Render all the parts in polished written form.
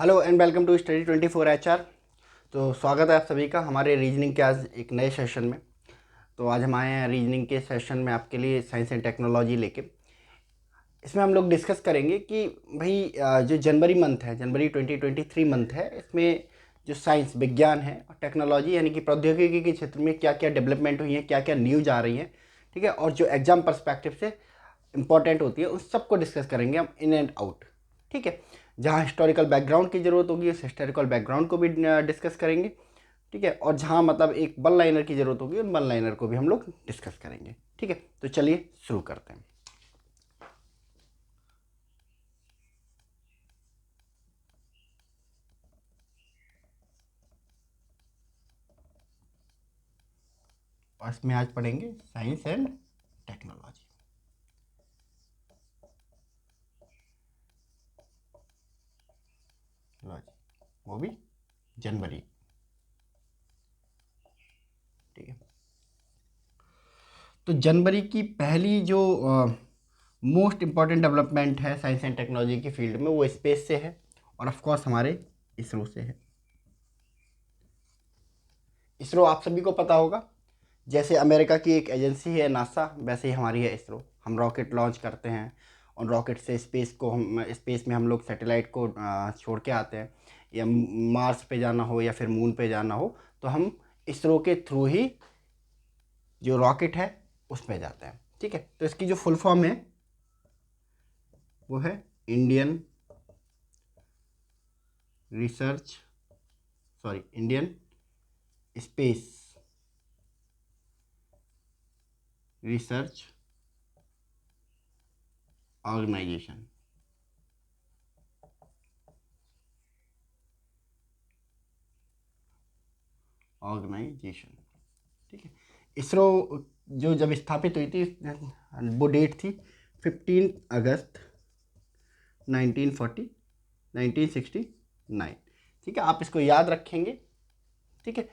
Hello and welcome to study 24 HR। तो स्वागत है आप सभी का हमारे रीजनिंग के आज एक नए सेशन में। तो आज हम आए हैं रीजनिंग के सेशन में आपके लिए साइंस एंड टेक्नोलॉजी लेके। इसमें हम लोग डिस्कस करेंगे कि भाई जो जनवरी मंथ है, जनवरी 2023 मंथ है, इसमें जो साइंस विज्ञान है और टेक्नोलॉजी यानी कि प्रौद्योगिकी के क्षेत्र में क्या क्या डेवलपमेंट हुई है, क्या क्या न्यूज आ रही है, ठीक है, और जो एग्जाम पर्सपेक्टिव से इंपॉर्टेंट होती है उस सबको डिस्कस करेंगे हम इन एंड आउट। ठीक है, जहाँ हिस्टोरिकल बैकग्राउंड की ज़रूरत होगी उस हिस्टोरिकल बैकग्राउंड को भी डिस्कस करेंगे। ठीक है, और जहाँ मतलब एक वन लाइनर की ज़रूरत होगी उन वन लाइनर को भी हम लोग डिस्कस करेंगे। ठीक है, तो चलिए शुरू करते हैं। और इसमें आज पढ़ेंगे साइंस एंड टेक्नोलॉजी। वो भी जनवरी। ठीक है, तो जनवरी की पहली जो मोस्ट इम्पॉर्टेंट डेवलपमेंट है साइंस एंड टेक्नोलॉजी की फील्ड में वो स्पेस से है और ऑफ कोर्स हमारे इसरो से है। इसरो आप सभी को पता होगा, जैसे अमेरिका की एक एजेंसी है नासा, वैसे ही हमारी है इसरो। हम रॉकेट लॉन्च करते हैं और रॉकेट से स्पेस में हम लोग सैटेलाइट को छोड़ के आते हैं, या मार्स पे जाना हो या फिर मून पे जाना हो तो हम इसरो के थ्रू ही जो रॉकेट है उस पे जाते हैं। ठीक है, तो इसकी जो फुल फॉर्म है वो है Indian research Indian space research organisation. ठीक है, इसरो जो जब स्थापित हुई थी वो डेट थी 15 अगस्त 1969। ठीक है, आप इसको याद रखेंगे। ठीक है,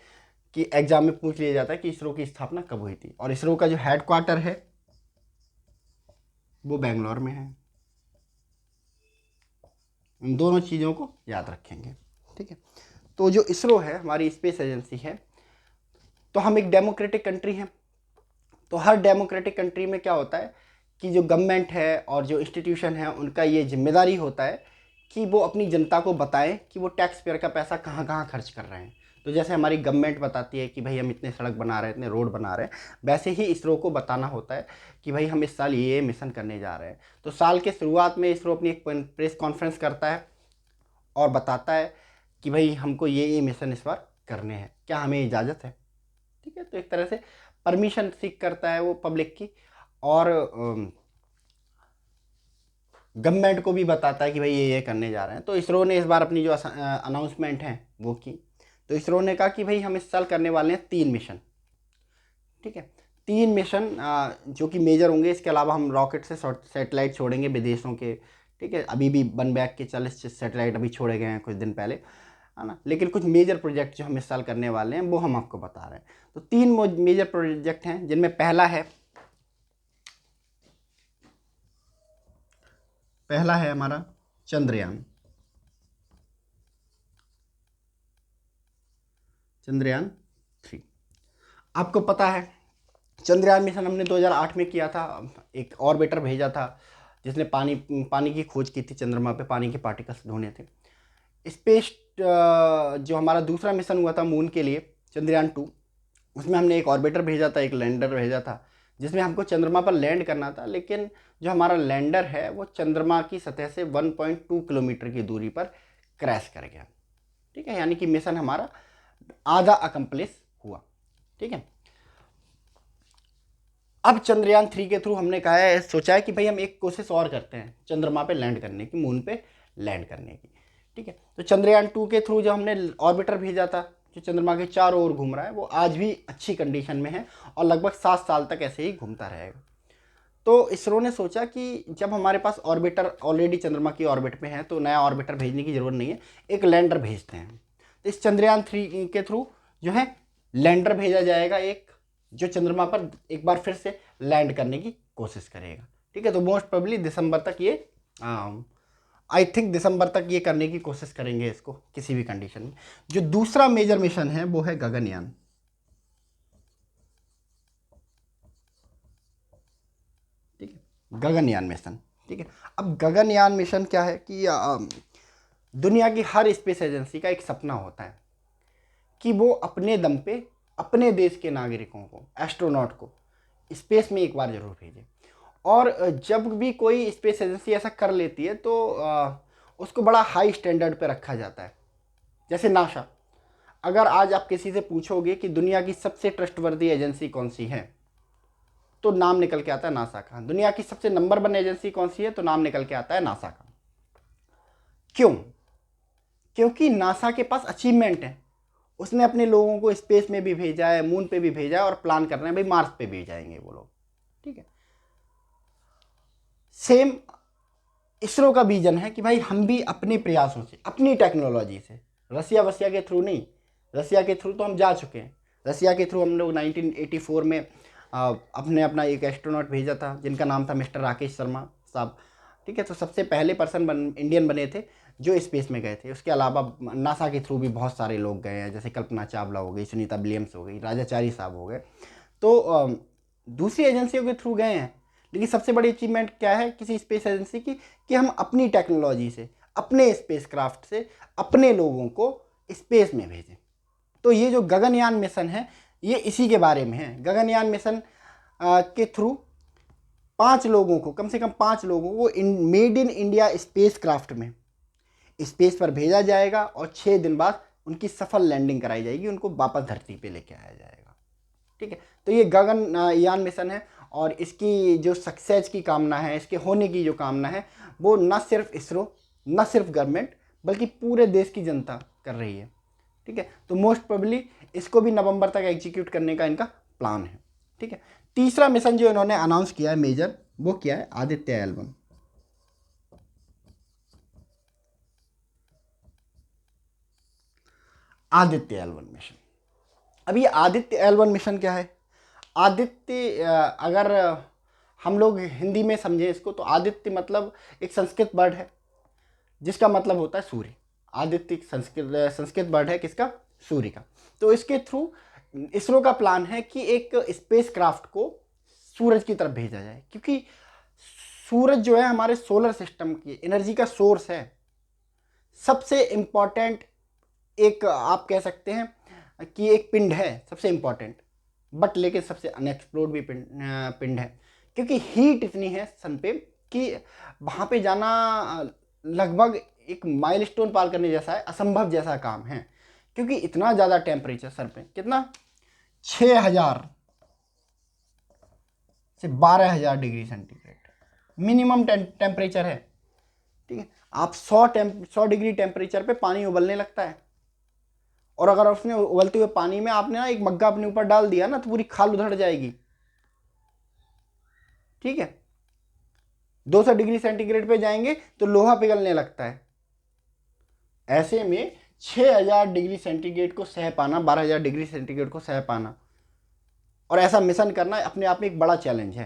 कि एग्जाम में पूछ लिया जाता है कि इसरो की स्थापना कब हुई थी, और इसरो का जो हेडक्वार्टर है वो बेंगलोर में है। इन दोनों चीज़ों को याद रखेंगे। ठीक है, तो जो इसरो है हमारी स्पेस एजेंसी है, तो हम एक डेमोक्रेटिक कंट्री हैं। तो हर डेमोक्रेटिक कंट्री में क्या होता है कि जो गवर्नमेंट है और जो इंस्टीट्यूशन है उनका ये जिम्मेदारी होता है कि वो अपनी जनता को बताएं कि वो टैक्स पेयर का पैसा कहाँ कहाँ खर्च कर रहे हैं। तो जैसे हमारी गवर्नमेंट बताती है कि भाई हम इतने सड़क बना रहे हैं, इतने रोड बना रहे हैं, वैसे ही इसरो को बताना होता है कि भाई हम इस साल ये मिशन करने जा रहे हैं। तो साल के शुरुआत में इसरो अपनी एक प्रेस कॉन्फ्रेंस करता है और बताता है कि भाई हमको ये मिशन इस बार करने हैं, क्या हमें इजाज़त है। ठीक है, तो एक तरह से परमिशन सीख करता है वो पब्लिक की, और गवर्नमेंट को भी बताता है कि भाई ये करने जा रहे हैं। तो इसरो ने इस बार अपनी जो अनाउंसमेंट है वो की। तो इसरो ने कहा कि भाई हम इस साल करने वाले हैं 3 मिशन। ठीक है, 3 मिशन जो कि मेजर होंगे। इसके अलावा हम रॉकेट से सैटेलाइट छोड़ेंगे विदेशों के। ठीक है, अभी भी वन बैक के 40 सैटेलाइट अभी छोड़े गए हैं कुछ दिन पहले, है ना। लेकिन कुछ मेजर प्रोजेक्ट जो हम इस साल करने वाले हैं वो हम आपको बता रहे हैं। तो 3 मेजर प्रोजेक्ट हैं, जिनमें पहला है हमारा चंद्रयान। चंद्रयान 3। आपको पता है चंद्रयान मिशन हमने 2008 में किया था। एक ऑर्बिटर भेजा था जिसने पानी पानी की खोज की थी, चंद्रमा पे पानी के पार्टिकल्स ढूंढे थे। स्पेस जो हमारा दूसरा मिशन हुआ था मून के लिए, चंद्रयान 2, उसमें हमने एक ऑर्बिटर भेजा था, एक लैंडर भेजा था, जिसमें हमको चंद्रमा पर लैंड करना था। लेकिन जो हमारा लैंडर है वो चंद्रमा की सतह से 1.2 किलोमीटर की दूरी पर क्रैश कर गया। ठीक है, यानी कि मिशन हमारा आधा अकम्प्लिश हुआ। ठीक है, अब चंद्रयान 3 के थ्रू हमने कहा है, सोचा है कि भाई हम एक कोशिश और करते हैं चंद्रमा पे लैंड करने की, मून पे लैंड करने की। ठीक है, तो चंद्रयान 2 के थ्रू जो हमने ऑर्बिटर भेजा था जो चंद्रमा के चारों ओर घूम रहा है, वो आज भी अच्छी कंडीशन में है और लगभग 7 साल तक ऐसे ही घूमता रहेगा। तो इसरो ने सोचा कि जब हमारे पास ऑर्बिटर ऑलरेडी चंद्रमा की ऑर्बिट में है तो नया ऑर्बिटर भेजने की ज़रूरत नहीं है, एक लैंडर भेजते हैं। तो इस चंद्रयान 3 के थ्रू जो है लैंडर भेजा जाएगा, एक जो चंद्रमा पर एक बार फिर से लैंड करने की कोशिश करेगा। ठीक है, तो मोस्ट प्रोबेबली दिसंबर तक ये आई थिंक दिसंबर तक ये करने की कोशिश करेंगे इसको किसी भी कंडीशन में। जो दूसरा मेजर मिशन है वो है गगनयान। ठीक है, गगनयान मिशन। ठीक है, अब गगनयान मिशन क्या है कि दुनिया की हर स्पेस एजेंसी का एक सपना होता है कि वो अपने दम पे अपने देश के नागरिकों को, एस्ट्रोनॉट को स्पेस में एक बार जरूर भेजे। और जब भी कोई स्पेस एजेंसी ऐसा कर लेती है तो उसको बड़ा हाई स्टैंडर्ड पे रखा जाता है। जैसे नासा, अगर आज आप किसी से पूछोगे कि दुनिया की सबसे ट्रस्टवर्दी एजेंसी कौन सी है, तो नाम निकल के आता है नासा का। दुनिया की सबसे नंबर 1 एजेंसी कौन सी है, तो नाम निकल के आता है नासा का। क्यों? क्योंकि नासा के पास अचीवमेंट है। उसने अपने लोगों को स्पेस में भी भेजा है, मून पे भी भेजा है, और प्लान कर रहे हैं भाई मार्स पे भी जाएंगे वो लोग। ठीक है, सेम इसरो का विजन है कि भाई हम भी अपने प्रयासों से, अपनी टेक्नोलॉजी से, रसिया वसिया के थ्रू नहीं, रसिया के थ्रू तो हम जा चुके हैं। रसिया के थ्रू हम लोग 1984 में अपने अपना एक एस्ट्रोनॉट भेजा था जिनका नाम था मिस्टर राकेश शर्मा साहब। ठीक है, तो सबसे पहले पर्सन इंडियन बने थे जो स्पेस में गए थे। उसके अलावा नासा के थ्रू भी बहुत सारे लोग गए हैं, जैसे कल्पना चावला हो गई, सुनीता विलियम्स हो गई, राजाचारी साहब हो गए। तो दूसरी एजेंसियों के थ्रू गए हैं, लेकिन सबसे बड़ी अचीवमेंट क्या है किसी स्पेस एजेंसी की, कि हम अपनी टेक्नोलॉजी से, अपने स्पेसक्राफ्ट से अपने लोगों को स्पेस में भेजें। तो ये जो गगनयान मिशन है ये इसी के बारे में है। गगनयान मिशन के थ्रू 5 लोगों को, कम से कम 5 लोगों को मेड इन इंडिया स्पेसक्राफ्ट में स्पेस पर भेजा जाएगा और 6 दिन बाद उनकी सफल लैंडिंग कराई जाएगी, उनको वापस धरती पे लेके आया जाएगा। ठीक है, तो ये गगनयान मिशन है, और इसकी जो सक्सेस की कामना है, इसके होने की जो कामना है, वो न सिर्फ इसरो, न सिर्फ गवर्नमेंट, बल्कि पूरे देश की जनता कर रही है। ठीक है, तो मोस्ट प्रोबेबली इसको भी नवंबर तक एग्जीक्यूट करने का इनका प्लान है। ठीक है, तीसरा मिशन जो इन्होंने अनाउंस किया है मेजर, वो क्या है? Aditya L1। Aditya L1 mission. अब ये आदित्य L1 मिशन क्या है? आदित्य अगर हम लोग हिंदी में समझें इसको, तो आदित्य मतलब एक संस्कृत वर्ड है जिसका मतलब होता है सूर्य। आदित्य संस्कृत वर्ड है किसका? सूर्य का। तो इसके थ्रू इसरो का प्लान है कि एक स्पेसक्राफ्ट को सूरज की तरफ भेजा जाए, क्योंकि सूरज जो है हमारे सोलर सिस्टम की एनर्जी का सोर्स है। सबसे इम्पॉर्टेंट एक आप कह सकते हैं कि एक पिंड है, सबसे इम्पॉर्टेंट, बट लेकिन सबसे अनएक्सप्लोर्ड भी पिंड है, क्योंकि हीट इतनी है सन पे कि वहाँ पे जाना लगभग एक माइलस्टोन पार करने जैसा है, असंभव जैसा काम है। क्योंकि इतना ज़्यादा टेम्परेचर सर पे, कितना, 6000 से 12000 डिग्री सेंटीग्रेड मिनिमम टेम्परेचर है। ठीक है, आप 100 डिग्री टेम्परेचर पे पानी उबलने लगता है, और अगर उसने उबलते हुए पानी में आपने ना एक मग्गा अपने ऊपर डाल दिया ना, तो पूरी खाल उधड़ जाएगी। ठीक है, 200 डिग्री सेंटीग्रेड पे जाएंगे तो लोहा पिघलने लगता है। ऐसे में 6000 डिग्री सेंटीग्रेड को सह पाना, 12000 डिग्री सेंटीग्रेड को सह पाना, और ऐसा मिशन करना अपने आप में एक बड़ा चैलेंज है।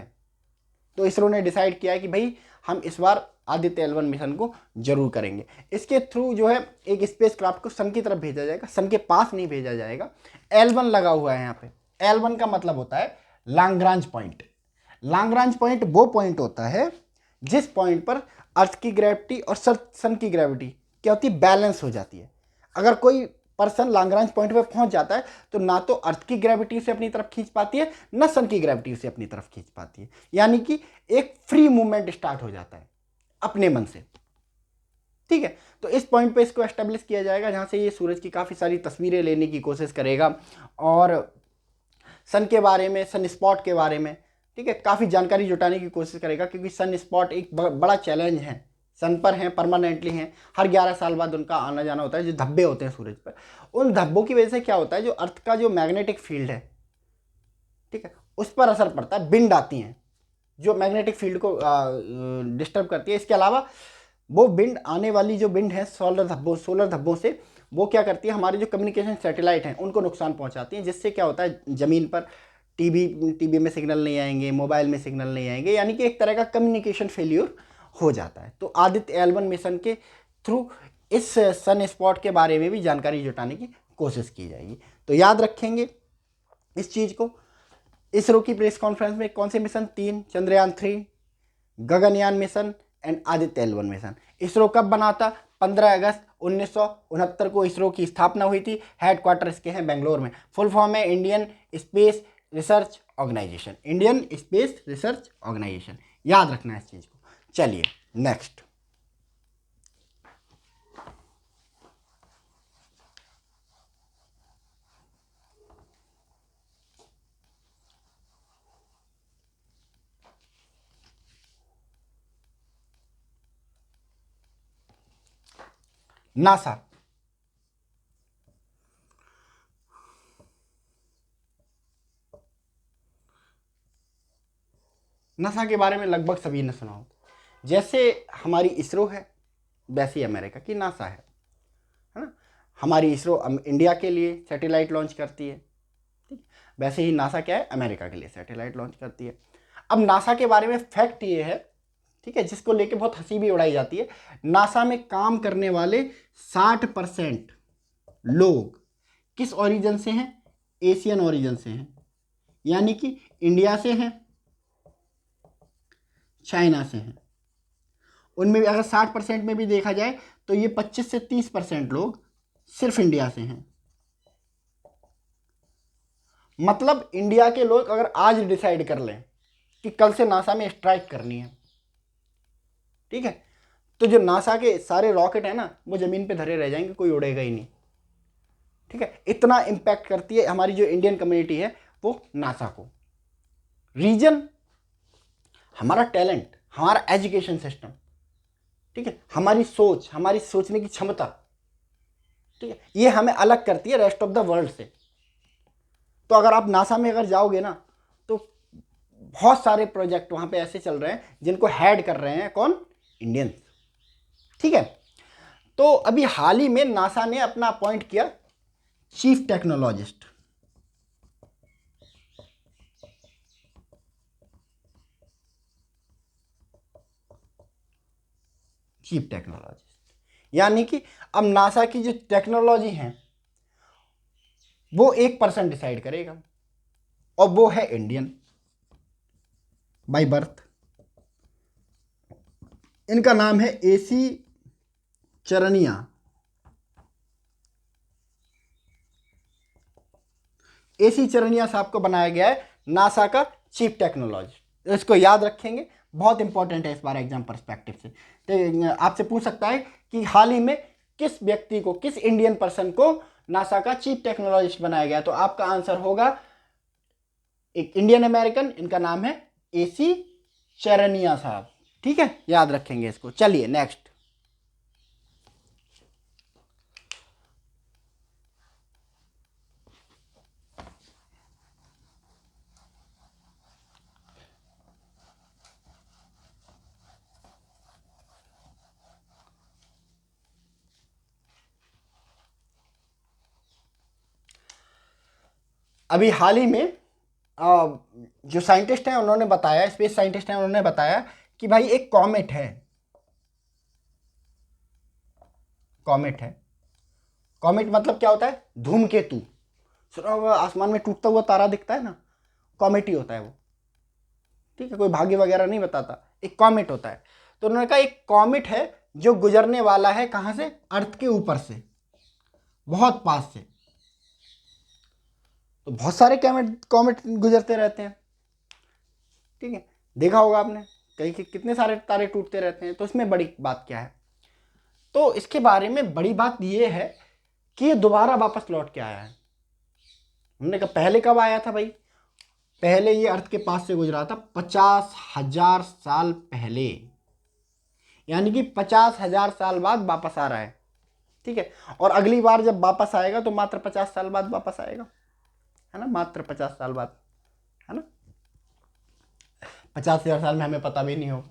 तो इसरो ने डिसाइड किया है कि भाई हम इस बार आदित्य L1 मिशन को जरूर करेंगे। इसके थ्रू जो है एक स्पेसक्राफ्ट को सन की तरफ भेजा जाएगा, सन के पास नहीं भेजा जाएगा। L1 लगा हुआ है यहाँ पे। L1 का मतलब होता है लैग्रांज पॉइंट। लैग्रांज पॉइंट वो पॉइंट होता है जिस पॉइंट पर अर्थ की ग्रेविटी और सन की ग्रेविटी क्या होती है, बैलेंस हो जाती है। अगर कोई पर्सन लैग्रांज पॉइंट पे पहुंच जाता है तो ना तो अर्थ की ग्रेविटी उसे अपनी तरफ खींच पाती है, ना सन की ग्रेविटी उसे अपनी तरफ खींच पाती है, यानी कि एक फ्री मूवमेंट स्टार्ट हो जाता है अपने मन से। ठीक है, तो इस पॉइंट पे इसको एस्टेब्लिश किया जाएगा, जहां से ये सूरज की काफ़ी सारी तस्वीरें लेने की कोशिश करेगा, और सन के बारे में, सन स्पॉट के बारे में, ठीक है, काफ़ी जानकारी जुटाने की कोशिश करेगा, क्योंकि सन स्पॉट एक बड़ा चैलेंज है। सन पर हैं, परमानेंटली हैं, हर 11 साल बाद उनका आना जाना होता है। जो धब्बे होते हैं सूरज पर, उन धब्बों की वजह से क्या होता है, जो अर्थ का जो मैग्नेटिक फील्ड है, ठीक है, उस पर असर पड़ता है, विंड आती हैं जो मैग्नेटिक फील्ड को डिस्टर्ब करती है। इसके अलावा वो विंड आने वाली जो विंड है सोलर धब्बों से, वो क्या करती है, हमारे जो कम्युनिकेशन सैटेलाइट हैं उनको नुकसान पहुंचाती हैं, जिससे क्या होता है, ज़मीन पर टीवी में सिग्नल नहीं आएंगे, मोबाइल में सिग्नल नहीं आएंगे, यानी कि एक तरह का कम्युनिकेशन फेल्यूर हो जाता है। तो आदित्य L1 मिशन के थ्रू इस सन स्पॉट के बारे में भी जानकारी जुटाने की कोशिश की जाएगी। तो याद रखेंगे इस चीज़ को। इसरो की प्रेस कॉन्फ्रेंस में कौन से mission? 3, Chandrayaan 3, Gaganyaan mission and Aditya L1 mission. ISRO कब बना था? 15 अगस्त 1969 को इसरो की स्थापना हुई थी। हेडक्वार्टर इसके हैं बेंगलोर में। फुल फॉर्म है Indian space research organisation, Indian space research organisation. याद रखना है इस चीज़ को। चलिए नेक्स्ट, नासा। नासा के बारे में लगभग सभी ने सुना होगा। जैसे हमारी इसरो है वैसे ही अमेरिका की नासा है ना। हमारी इसरो इंडिया के लिए सैटेलाइट लॉन्च करती है, ठीक। वैसे ही नासा क्या है? अमेरिका के लिए सैटेलाइट लॉन्च करती है। अब नासा के बारे में फैक्ट ये है, ठीक है, जिसको लेके बहुत हंसी भी उड़ाई जाती है। नासा में काम करने वाले 60% लोग किस ओरिजिन से हैं? एशियन ओरिजिन से हैं, यानी कि इंडिया से हैं, चाइना से हैं। उनमें भी अगर 60% में भी देखा जाए तो ये 25 से 30% लोग सिर्फ इंडिया से हैं। मतलब इंडिया के लोग अगर आज डिसाइड कर लें कि कल से नासा में स्ट्राइक करनी है, ठीक है, तो जो नासा के सारे रॉकेट है ना वो जमीन पे धरे रह जाएंगे, कोई उड़ेगा ही नहीं, ठीक है। इतना इम्पैक्ट करती है हमारी जो इंडियन कम्युनिटी है वो नासा को। रीजन, हमारा टैलेंट, हमारा एजुकेशन सिस्टम, ठीक है, हमारी सोच, हमारी सोचने की क्षमता, ठीक है, ये हमें अलग करती है रेस्ट ऑफ द वर्ल्ड से। तो अगर आप नासा में अगर जाओगे ना तो बहुत सारे प्रोजेक्ट वहां पे ऐसे चल रहे हैं जिनको हेड कर रहे हैं कौन? इंडियंस, ठीक है। तो अभी हाल ही में नासा ने अपना अपॉइंट किया चीफ टेक्नोलॉजिस्ट। चीफ टेक्नोलॉजिस्ट यानी कि अब नासा की जो टेक्नोलॉजी है वो एक पर्सन डिसाइड करेगा, और वो है इंडियन बाय बर्थ। इनका नाम है एसी चरनिया। एसी चरनिया साहब को बनाया गया है नासा का चीफ टेक्नोलॉजिस्ट। इसको याद रखेंगे, बहुत इंपॉर्टेंट है इस बार एग्जाम पर्सपेक्टिव से। तो आपसे पूछ सकता है कि हाल ही में किस व्यक्ति को, किस इंडियन पर्सन को नासा का चीफ टेक्नोलॉजिस्ट बनाया गया, तो आपका आंसर होगा एक इंडियन अमेरिकन, इनका नाम है एसी चरनिया साहब, ठीक है, याद रखेंगे इसको। चलिए नेक्स्ट, अभी हाल ही में जो साइंटिस्ट हैं उन्होंने बताया, स्पेस साइंटिस्ट हैं उन्होंने बताया कि भाई एक कॉमेट है, कॉमेट है। कॉमेट मतलब क्या होता है? धूमकेतु। सुना होगा, आसमान में टूटता हुआ तारा दिखता है ना, कॉमेट ही होता है वो, ठीक है। कोई भाग्य वगैरह नहीं बताता, एक कॉमेट होता है। तो उन्होंने कहा एक कॉमेट है जो गुजरने वाला है कहाँ से? अर्थ के ऊपर से, बहुत पास से। तो बहुत सारे कॉमेट कॉमेट गुजरते रहते हैं, ठीक है, देखा होगा आपने कहीं कितने सारे तारे टूटते रहते हैं। तो इसमें बड़ी बात क्या है? तो इसके बारे में बड़ी बात यह है कि ये दोबारा वापस लौट के आया है। हमने कहा पहले कब आया था भाई? पहले ये अर्थ के पास से गुजरा था 50,000 साल पहले, यानी कि 50,000 साल बाद वापस आ रहा है, ठीक है। और अगली बार जब वापस आएगा तो मात्र 50 साल बाद वापस आएगा, है ना, मात्र 50 साल बाद, है ना। 50,000 साल में हमें पता भी नहीं होगा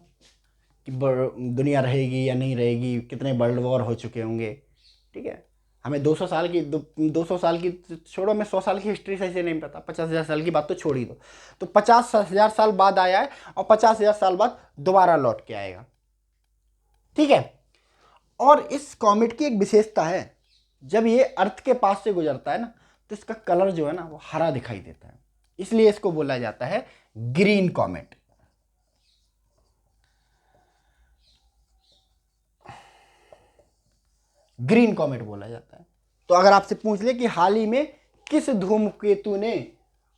कि दुनिया रहेगी या नहीं रहेगी, कितने वर्ल्ड वॉर हो चुके होंगे, ठीक है। हमें 200 साल की 200 साल की छोड़ो, हमें 100 साल की हिस्ट्री सही से नहीं पता, 50,000 साल की बात तो छोड़ ही दो। तो 50,000 साल बाद आया है और 50,000 साल बाद दोबारा लौट के आएगा, ठीक है। और इस कॉमेट की एक विशेषता है, जब ये अर्थ के पास से गुजरता है ना तो इसका कलर जो है ना वो हरा दिखाई देता है, इसलिए इसको बोला जाता है ग्रीन कॉमेट। ग्रीन कॉमेट बोला जाता है। तो अगर आपसे पूछ ले कि हाल ही में किस धूमकेतु ने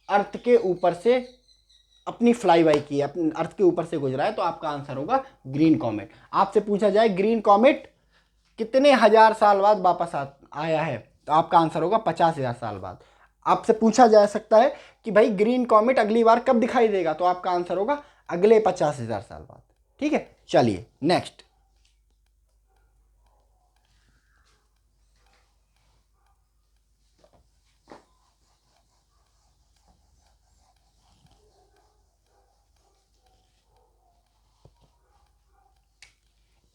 अर्थ के ऊपर से अपनी फ्लाई बाई की है, अपने अर्थ के ऊपर से गुजरा है, तो आपका आंसर होगा ग्रीन कॉमेट। आपसे पूछा जाए ग्रीन कॉमेट कितने हजार साल बाद वापस आया है, तो आपका आंसर होगा 50,000 साल बाद। आपसे पूछा जा सकता है कि भाई ग्रीन कॉमेट अगली बार कब दिखाई देगा, तो आपका आंसर होगा अगले 50,000 साल बाद। ठीक है, चलिए नेक्स्ट।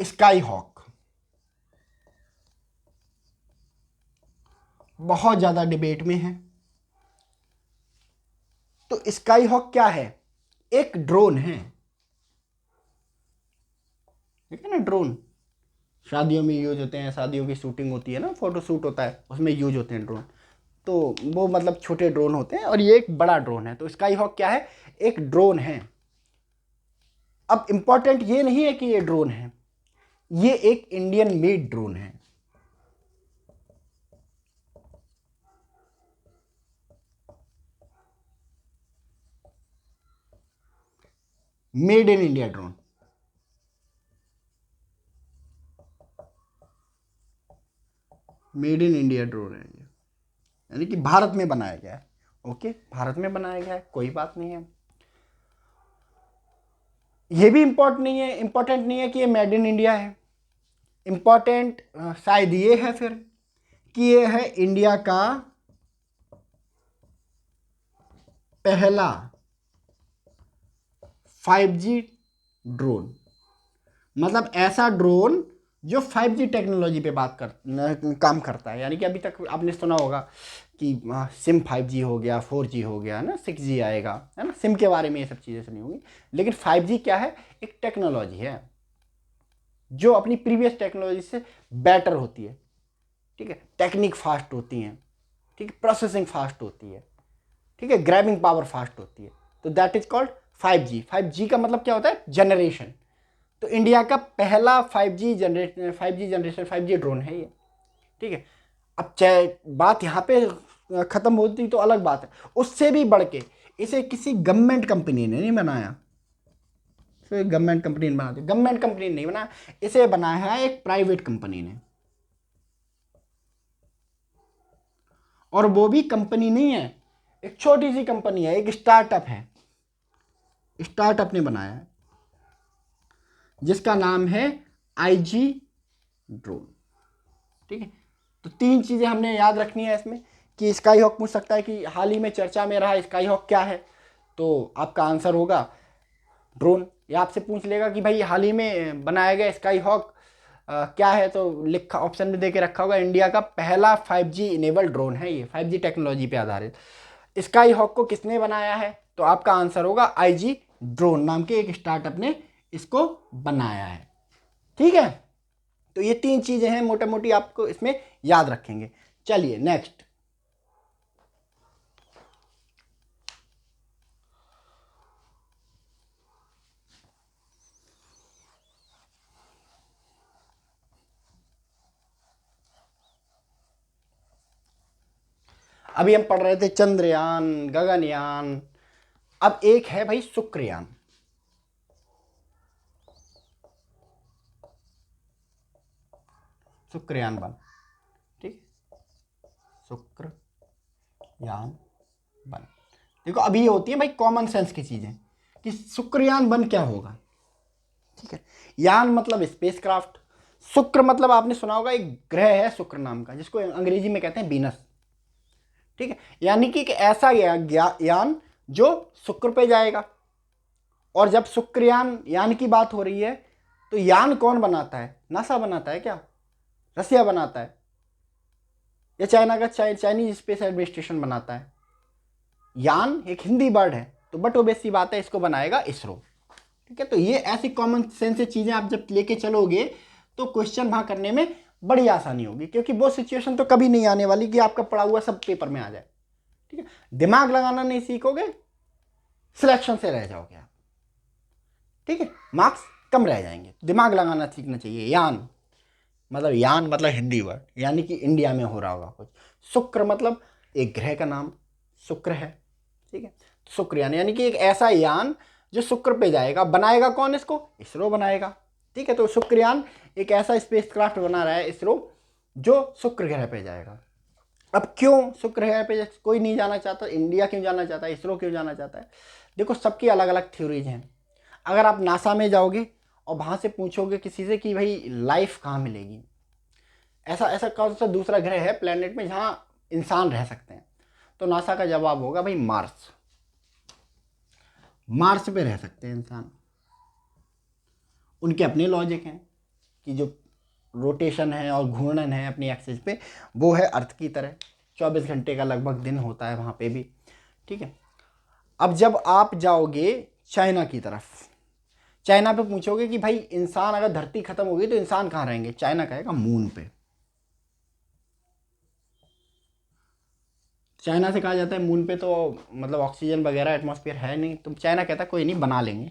स्काई हॉक बहुत ज्यादा डिबेट में है। तो स्काई हॉक क्या है? एक ड्रोन है, ठीक है ना, ड्रोन शादियों में यूज होते हैं, शादियों की शूटिंग होती है ना, फोटो शूट होता है, उसमें यूज होते हैं ड्रोन। तो वो मतलब छोटे ड्रोन होते हैं और ये एक बड़ा ड्रोन है। तो स्काई हॉक क्या है? एक ड्रोन है। अब इंपॉर्टेंट ये नहीं है कि ये ड्रोन है, ये एक इंडियन मेड ड्रोन है। Made in India drone. Made in India drone है ये, यानी कि भारत में बनाया गया है। ओके, भारत में बनाया गया है, कोई बात नहीं है। ये भी इंपॉर्टेंट नहीं है कि ये मेड इन इंडिया है। इंपॉर्टेंट शायद ये है फिर कि ये है इंडिया का पहला 5G ड्रोन। मतलब ऐसा ड्रोन जो 5G टेक्नोलॉजी पे काम करता है। यानी कि अभी तक आपने सुना होगा कि सिम 5G हो गया, 4G हो गया, है ना, 6G आएगा, है ना, सिम के बारे में ये सब चीज़ें सुनी होंगी। लेकिन 5G क्या है? एक टेक्नोलॉजी है जो अपनी प्रीवियस टेक्नोलॉजी से बेटर होती है। ठीक है, टेक्निक फास्ट होती हैं, ठीक है, प्रोसेसिंग फास्ट होती है, ठीक है, ग्रैबिंग पावर फास्ट होती है। तो that is called 5G। 5G का मतलब क्या होता है? जनरेशन। तो इंडिया का पहला 5G ड्रोन है ये। ठीक है, अब चाहे बात यहाँ पे खत्म होती तो अलग बात है, उससे भी बढ़ के इसे किसी गवर्नमेंट कंपनी ने नहीं बनाया। गवर्नमेंट कंपनी ने बनाती, गवर्नमेंट कंपनी ने नहीं बनाया, इसे बनाया है एक प्राइवेट कंपनी ने। और वो भी कंपनी नहीं है, एक छोटी सी कंपनी है, एक स्टार्टअप है, स्टार्टअप ने बनाया है, जिसका नाम है IG ड्रोन। ठीक है, तो 3 चीजें हमने याद रखनी है इसमें कि स्काई हॉक पूछ सकता है कि हाल ही में चर्चा में रहा स्काई हॉक क्या है, तो आपका आंसर होगा ड्रोन। या आपसे पूछ लेगा कि भाई हाल ही में बनाया गया स्काई हॉक क्या है, तो लिखा ऑप्शन में दे के रखा होगा इंडिया का पहला 5G इनेबल ड्रोन है ये, 5G टेक्नोलॉजी पे आधारित। स्काई हॉक को किसने बनाया है? तो आपका आंसर होगा IG ड्रोन नाम के एक स्टार्टअप ने इसको बनाया है। ठीक है, तो ये 3 चीजें हैं मोटा मोटी, आपको इसमें याद रखेंगे। चलिए नेक्स्ट। अभी हम पढ़ रहे थे चंद्रयान, गगनयान, अब एक है भाई शुक्रयान। शुक्रयान 1, ठीक, शुक्रयान 1। देखो अभी ये होती है भाई कॉमन सेंस की चीजें कि शुक्रयान 1 क्या होगा। ठीक है, यान मतलब स्पेसक्राफ्ट, शुक्र मतलब आपने सुना होगा एक ग्रह है शुक्र नाम का, जिसको अंग्रेजी में कहते हैं वीनस। ठीक है, यानी कि एक ऐसा यान जो शुक्र पे जाएगा। और जब शुक्रयान यान की बात हो रही है तो यान कौन बनाता है? नासा बनाता है क्या? रसिया बनाता है? या चाइना का चाइनीज स्पेस एडमिनिस्ट्रेशन बनाता है? यान एक हिंदी वर्ड है, तो बट ओबेस सी बात है, इसको बनाएगा इसरो। ठीक है, तो ये ऐसी कॉमन सेंस चीजें आप जब लेके चलोगे तो क्वेश्चन वहाँ करने में बड़ी आसानी होगी, क्योंकि वो सिचुएशन तो कभी नहीं आने वाली कि आपका पढ़ा हुआ सब पेपर में आ जाए। ठीक है, दिमाग लगाना नहीं सीखोगे, सिलेक्शन से रह जाओगे आप। ठीक है, मार्क्स कम रह जाएंगे। दिमाग लगाना सीखना चाहिए। यान मतलब हिंदी वर्ड, यानी कि इंडिया में हो रहा होगा कुछ। शुक्र मतलब एक ग्रह का नाम शुक्र है। ठीक है, शुक्रयान यानी कि एक ऐसा यान जो शुक्र पे जाएगा। बनाएगा कौन इसको? इसरो बनाएगा। ठीक है, तो शुक्रयान एक ऐसा स्पेसक्राफ्ट बना रहा है इसरो जो शुक्र ग्रह पे जाएगा। अब क्यों शुक्र ग्रह पे कोई नहीं जाना चाहता? इंडिया क्यों जाना चाहता है? इसरो क्यों जाना चाहता है? देखो, सबकी अलग अलग थ्योरीज हैं। अगर आप नासा में जाओगे और वहाँ से पूछोगे किसी से कि भाई लाइफ कहाँ मिलेगी, ऐसा ऐसा कौन सा दूसरा ग्रह है प्लेनेट में जहाँ इंसान रह सकते हैं, तो नासा का जवाब होगा भाई मार्स। मार्स पे रह सकते हैं इंसान। उनके अपने लॉजिक हैं कि जो रोटेशन है और घूर्णन है अपनी एक्सिस पे, वो है अर्थ की तरह। 24 घंटे का लगभग दिन होता है वहाँ पे भी। ठीक है, अब जब आप जाओगे चाइना की तरफ, चाइना पे पूछोगे कि भाई इंसान अगर धरती खत्म होगी तो इंसान कहाँ रहेंगे, चाइना कहेगा मून पे। चाइना से कहा जाता है मून पे तो मतलब ऑक्सीजन वगैरह एटमॉस्फेयर है नहीं, तो चाइना कहता है कोई नहीं, बना लेंगे।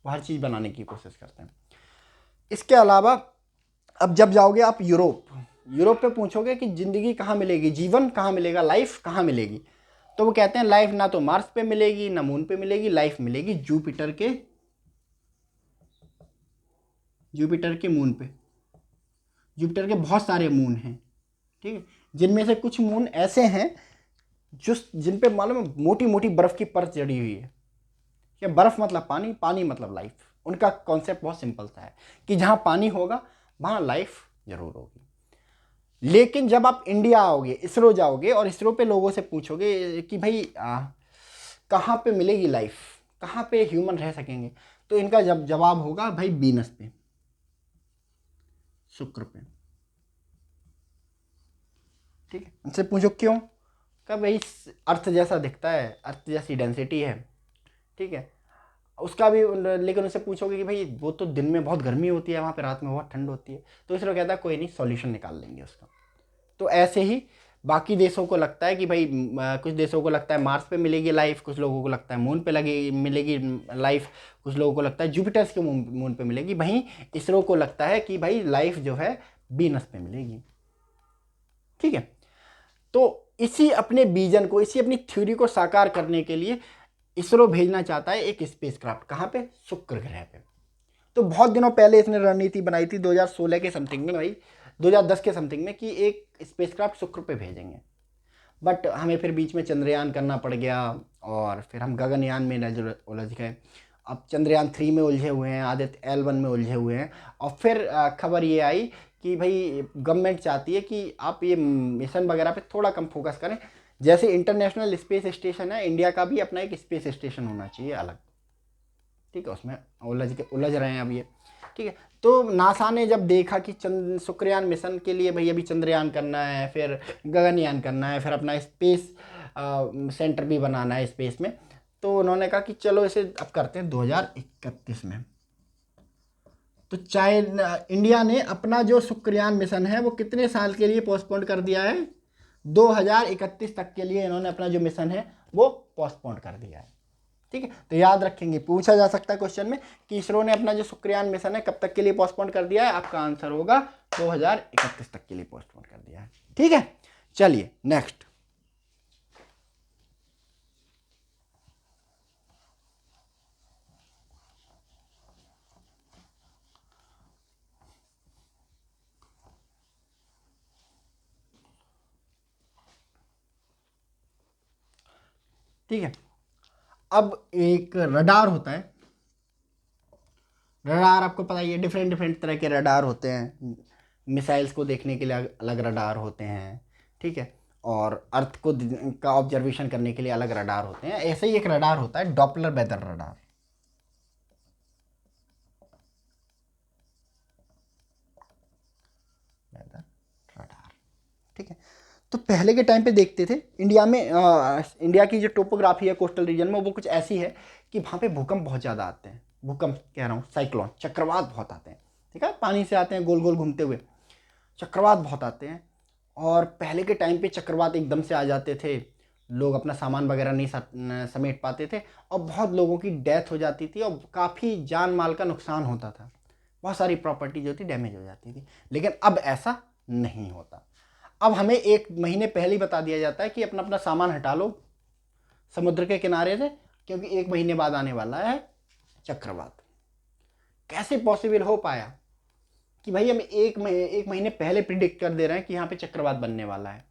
वो हर चीज़ बनाने की कोशिश करते हैं। इसके अलावा अब जब जाओगे आप यूरोप, यूरोप पे पूछोगे कि ज़िंदगी कहाँ मिलेगी, जीवन कहाँ मिलेगा, लाइफ कहाँ मिलेगी, तो वो कहते हैं लाइफ ना तो मार्स पे मिलेगी ना मून पे मिलेगी, लाइफ मिलेगी जुपिटर के मून पे। जुपिटर के बहुत सारे मून हैं। ठीक है, जिनमें से कुछ मून ऐसे हैं जो जिन पे मालूम है मोटी मोटी बर्फ़ की परत जड़ी हुई है। कि बर्फ़ मतलब पानी, पानी मतलब लाइफ। उनका कॉन्सेप्ट बहुत सिंपल सा है कि जहाँ पानी होगा वहाँ लाइफ जरूर होगी। लेकिन जब आप इंडिया आओगे, इसरो जाओगे और इसरो पे लोगों से पूछोगे कि भाई कहाँ पे मिलेगी लाइफ, कहाँ पे ह्यूमन रह सकेंगे, तो इनका जब जवाब होगा भाई वीनस पे, शुक्र पे। ठीक है, उनसे पूछो क्यों, का भाई अर्थ जैसा दिखता है, अर्थ जैसी डेंसिटी है। ठीक है, उसका भी। लेकिन उससे पूछोगे कि भाई वो तो दिन में बहुत गर्मी होती है वहाँ पे, रात में बहुत ठंड होती है, तो इसलिए कहता है कोई नहीं, सॉल्यूशन निकाल लेंगे उसका। तो ऐसे ही बाकी देशों को लगता है कि भाई कुछ देशों को लगता है मार्स पे मिलेगी लाइफ, कुछ लोगों को लगता है मून पे मिलेगी लाइफ, कुछ लोगों को लगता है जुपिटर के मून पे मिलेगी। वहीं इसरो को लगता है कि भाई लाइफ जो है वीनस पे मिलेगी। ठीक है, तो इसी अपने विजन को, इसी अपनी थ्योरी को साकार करने के लिए इसरो भेजना चाहता है एक स्पेसक्राफ्ट। कहाँ पे? शुक्र ग्रह पे। तो बहुत दिनों पहले इसने रणनीति बनाई थी 2016 के समथिंग में भाई, 2010 के समथिंग में, कि एक स्पेसक्राफ्ट शुक्र पे भेजेंगे। बट हमें फिर बीच में चंद्रयान करना पड़ गया और फिर हम गगनयान में उलझ गए। अब चंद्रयान 3 में उलझे हुए हैं, आदित्य L1 में उलझे हुए हैं। और फिर खबर ये आई कि भाई गवर्नमेंट चाहती है कि आप ये मिशन वगैरह पे थोड़ा कम फोकस करें। जैसे इंटरनेशनल स्पेस स्टेशन है, इंडिया का भी अपना एक स्पेस स्टेशन होना चाहिए अलग। ठीक है, उसमें उलझ रहे हैं अब ये। ठीक है, तो नासा ने जब देखा कि शुक्रयान मिशन के लिए भाई अभी चंद्रयान करना है, फिर गगनयान करना है, फिर अपना स्पेस सेंटर भी बनाना है स्पेस में, तो उन्होंने कहा कि चलो इसे अब करते हैं 2031 में। तो चाइना, इंडिया ने अपना जो शुक्रयान मिशन है वो कितने साल के लिए पोस्टपोन कर दिया है? 2031 तक के लिए इन्होंने अपना जो मिशन है वो पोस्टपोन कर दिया है। ठीक है, तो याद रखेंगे, पूछा जा सकता है क्वेश्चन में कि इसरो ने अपना जो शुक्रयान मिशन है कब तक के लिए पोस्टपोन कर दिया है। आपका आंसर होगा 2031 तक के लिए पोस्टपोन कर दिया है। ठीक है, चलिए नेक्स्ट। ठीक है, अब एक रडार होता है। रडार आपको पता ही है, डिफरेंट डिफरेंट तरह के रडार होते हैं। मिसाइल्स को देखने के लिए अलग रडार होते हैं। ठीक है, और अर्थ को का ऑब्जर्वेशन करने के लिए अलग रडार होते हैं। ऐसे ही एक रडार होता है Doppler weather radar. Weather radar. ठीक है, तो पहले के टाइम पे देखते थे इंडिया में, इंडिया की जो टोपोग्राफी है कोस्टल रीजन में, वो कुछ ऐसी है कि वहाँ पे भूकंप बहुत ज़्यादा आते हैं। भूकंप कह रहा हूँ, साइक्लोन, चक्रवात बहुत आते हैं। ठीक है, पानी से आते हैं गोल गोल घूमते हुए, चक्रवात बहुत आते हैं। और पहले के टाइम पे चक्रवात एकदम से आ जाते थे, लोग अपना सामान वगैरह नहीं समेट पाते थे और बहुत लोगों की डेथ हो जाती थी और काफ़ी जान माल का नुकसान होता था, बहुत सारी प्रॉपर्टी जो थी डैमेज हो जाती थी। लेकिन अब ऐसा नहीं होता। अब हमें 1 महीने पहले ही बता दिया जाता है कि अपना अपना सामान हटा लो समुद्र के किनारे से, क्योंकि 1 महीने बाद आने वाला है चक्रवात। कैसे पॉसिबल हो पाया कि भाई हम एक महीने पहले प्रिडिक्ट कर दे रहे हैं कि यहाँ पे चक्रवात बनने वाला है?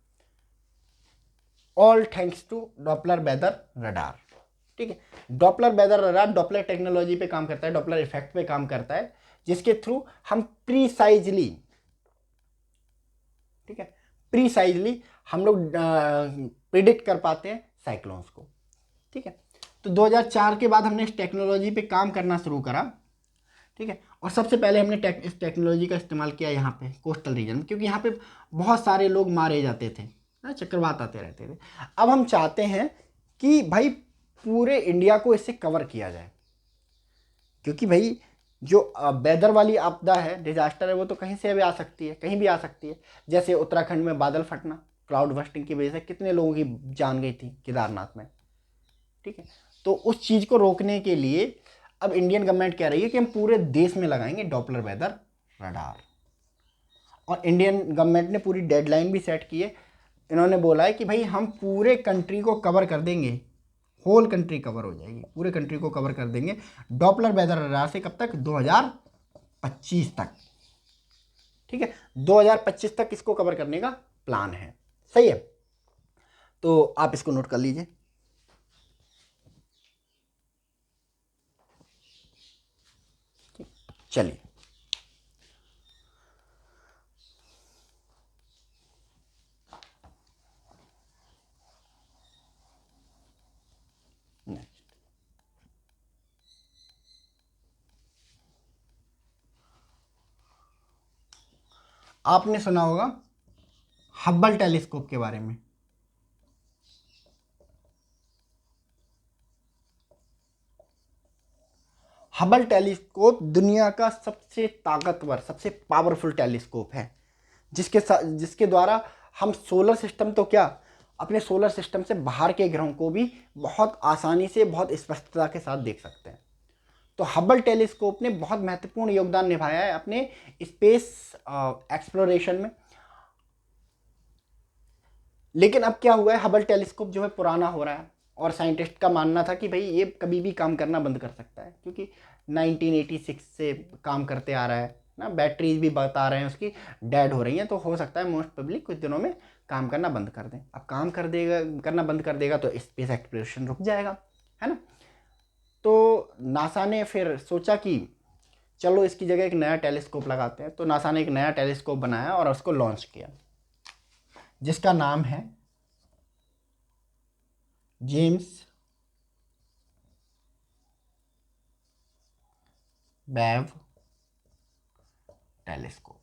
All thanks to Doppler weather radar. ठीक है, Doppler weather radar Doppler technology पे काम करता है, डॉपलर इफेक्ट पे काम करता है, जिसके थ्रू हम प्रीसाइजली, ठीक है, प्रीसाइजली हम लोग प्रिडिक्ट कर पाते हैं साइक्लोन्स को। ठीक है, तो 2004 के बाद हमने इस टेक्नोलॉजी पे काम करना शुरू करा। ठीक है, और सबसे पहले हमने इस टेक्नोलॉजी का इस्तेमाल किया यहाँ पे कोस्टल रीजन में, क्योंकि यहाँ पे बहुत सारे लोग मारे जाते थे, चक्रवात आते रहते थे। अब हम चाहते हैं कि भाई पूरे इंडिया को इससे कवर किया जाए, क्योंकि भाई जो वेदर वाली आपदा है, डिजास्टर है, वो तो कहीं से भी आ सकती है, कहीं भी आ सकती है। जैसे उत्तराखंड में बादल फटना, क्लाउड बस्टिंग की वजह से कितने लोगों की जान गई थी केदारनाथ में। ठीक है, तो उस चीज़ को रोकने के लिए अब इंडियन गवर्नमेंट कह रही है कि हम पूरे देश में लगाएंगे डॉपलर वेदर रडार। और इंडियन गवर्नमेंट ने पूरी डेडलाइन भी सेट की है। इन्होंने बोला है कि भाई हम पूरे कंट्री को कवर कर देंगे, होल कंट्री कवर हो जाएगी, पूरे कंट्री को कवर कर देंगे डॉपलर वेदर रडार से। कब तक? 2025 तक। ठीक है, 2025 तक इसको कवर करने का प्लान है। सही है, तो आप इसको नोट कर लीजिए। चलिए, आपने सुना होगा हब्बल टेलीस्कोप के बारे में। हबल टेलीस्कोप दुनिया का सबसे ताकतवर, सबसे पावरफुल टेलीस्कोप है, जिसके द्वारा हम सोलर सिस्टम तो क्या, अपने सोलर सिस्टम से बाहर के ग्रहों को भी बहुत आसानी से, बहुत स्पष्टता के साथ देख सकते हैं। तो हबल टेलीस्कोप ने बहुत महत्वपूर्ण योगदान निभाया है अपने स्पेस एक्सप्लोरेशन में। लेकिन अब क्या हुआ है, हबल टेलीस्कोप जो है पुराना हो रहा है और साइंटिस्ट का मानना था कि भाई ये कभी भी काम करना बंद कर सकता है, क्योंकि 1986 से काम करते आ रहा है ना, बैटरीज भी बता रहे हैं उसकी डेड हो रही हैं, तो हो सकता है मोस्ट पब्लिक कुछ दिनों में काम करना बंद कर दें। अब काम कर देगा, करना बंद कर देगा तो स्पेस एक्सप्लोरेशन रुक जाएगा, है ना। तो नासा ने फिर सोचा कि चलो इसकी जगह एक नया टेलीस्कोप लगाते हैं। तो नासा ने एक नया टेलीस्कोप बनाया और उसको लॉन्च किया, जिसका नाम है जेम्स वेब टेलीस्कोप।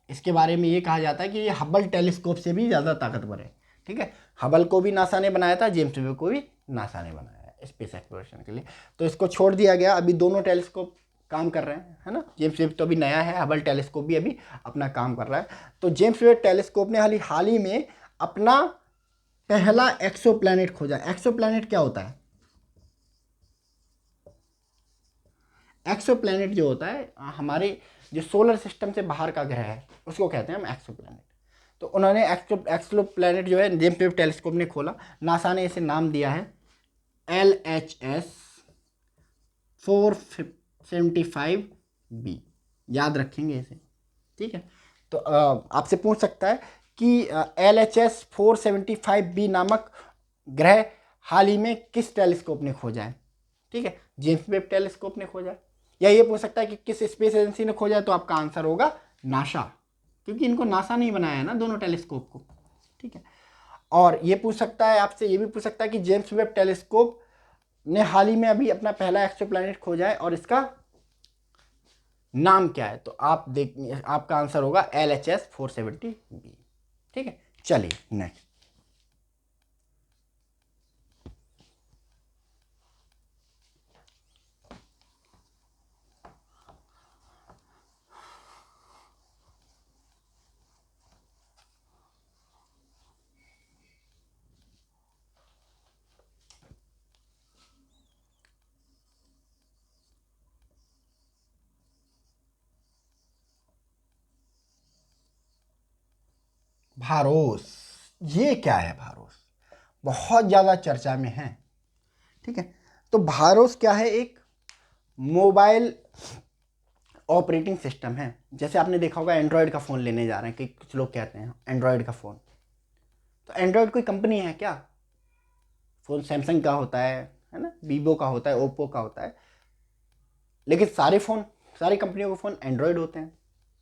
इसके बारे में ये कहा जाता है कि ये हबल टेलीस्कोप से भी ज़्यादा ताकतवर है। ठीक है, हबल को भी नासा ने बनाया था, जेम्स वेब को भी नासा ने बनाया है स्पेस एक्सप्लोरेशन के लिए। तो इसको छोड़ दिया गया, अभी दोनों टेलीस्कोप काम कर रहे हैं, है ना। जेम्स वेब तो अभी नया है, हबल टेलीस्कोप भी अभी अपना काम कर रहा है। तो जेम्स वेब टेलीस्कोप ने हाल ही में अपना पहला एक्सो प्लैनेट खोजा। एक्सो प्लैनेट क्या होता है? एक्सो प्लैनेट जो होता है हमारे जो सोलर सिस्टम से बाहर का ग्रह है, उसको कहते हैं हम एक्सो प्लैनेट। तो उन्होंने एक्सो प्लैनेट जो है जेम्स वेब टेलीस्कोप ने खोला। नासा ने इसे नाम दिया है LHS 475b, याद रखेंगे इसे। ठीक है, तो आपसे पूछ सकता है कि LHS 475b नामक ग्रह हाल ही में किस टेलीस्कोप ने खोजा है? ठीक है, जेम्स वेब टेलीस्कोप ने खोजा है। या ये पूछ सकता है कि किस स्पेस एजेंसी ने खोजा है? तो आपका आंसर होगा नासा, क्योंकि इनको नासा ने ही बनाया है ना दोनों टेलीस्कोप को। ठीक है, और ये पूछ सकता है आपसे, ये भी पूछ सकता है कि जेम्स वेब टेलीस्कोप ने हाल ही में अभी अपना पहला एक्सोप्लैनेट खोजा है और इसका नाम क्या है? तो आप देख, आपका आंसर होगा LHS 470b। ठीक है, चलिए नेक्स्ट। भारोस, ये क्या है भारोस? बहुत ज़्यादा चर्चा में है। ठीक है, तो भारोस क्या है? एक मोबाइल ऑपरेटिंग सिस्टम है। जैसे आपने देखा होगा एंड्रॉयड का फ़ोन लेने जा रहे हैं, कि कुछ लोग कहते हैं एंड्रॉयड का फ़ोन, तो एंड्रॉयड कोई कंपनी है क्या? फ़ोन सैमसंग का होता है ना, वीवो का होता है, ओप्पो का होता है, लेकिन सारे फ़ोन, सारी कंपनियों के फ़ोन एंड्रॉयड होते हैं।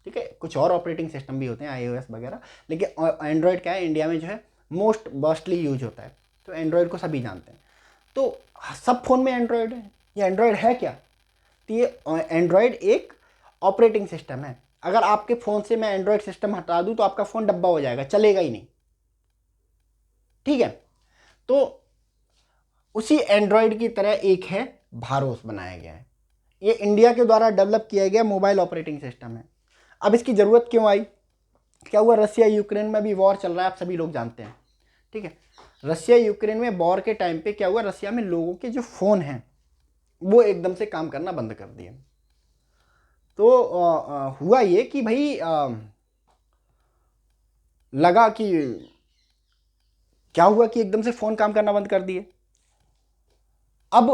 ठीक है, कुछ और ऑपरेटिंग सिस्टम भी होते हैं, iOS वगैरह, लेकिन एंड्रॉयड क्या है, इंडिया में जो है मोस्ट मोस्टली यूज होता है, तो एंड्रॉयड को सभी जानते हैं। तो सब फ़ोन में एंड्रॉयड है, ये एंड्रॉयड है क्या? तो ये एंड्रॉयड एक ऑपरेटिंग सिस्टम है। अगर आपके फ़ोन से मैं एंड्रॉयड सिस्टम हटा दूँ तो आपका फ़ोन डब्बा हो जाएगा, चलेगा ही नहीं। ठीक है, तो उसी एंड्रॉयड की तरह एक है भारोस बनाया गया है। ये इंडिया के द्वारा डेवलप किया गया मोबाइल ऑपरेटिंग सिस्टम है। अब इसकी ज़रूरत क्यों आई? क्या हुआ, रसिया यूक्रेन में भी वॉर चल रहा है, आप सभी लोग जानते हैं। ठीक है, रसिया यूक्रेन में वॉर के टाइम पे क्या हुआ, रसिया में लोगों के जो फ़ोन हैं वो एकदम से काम करना बंद कर दिए। तो हुआ ये कि भाई लगा कि क्या हुआ कि एकदम से फ़ोन काम करना बंद कर दिए। अब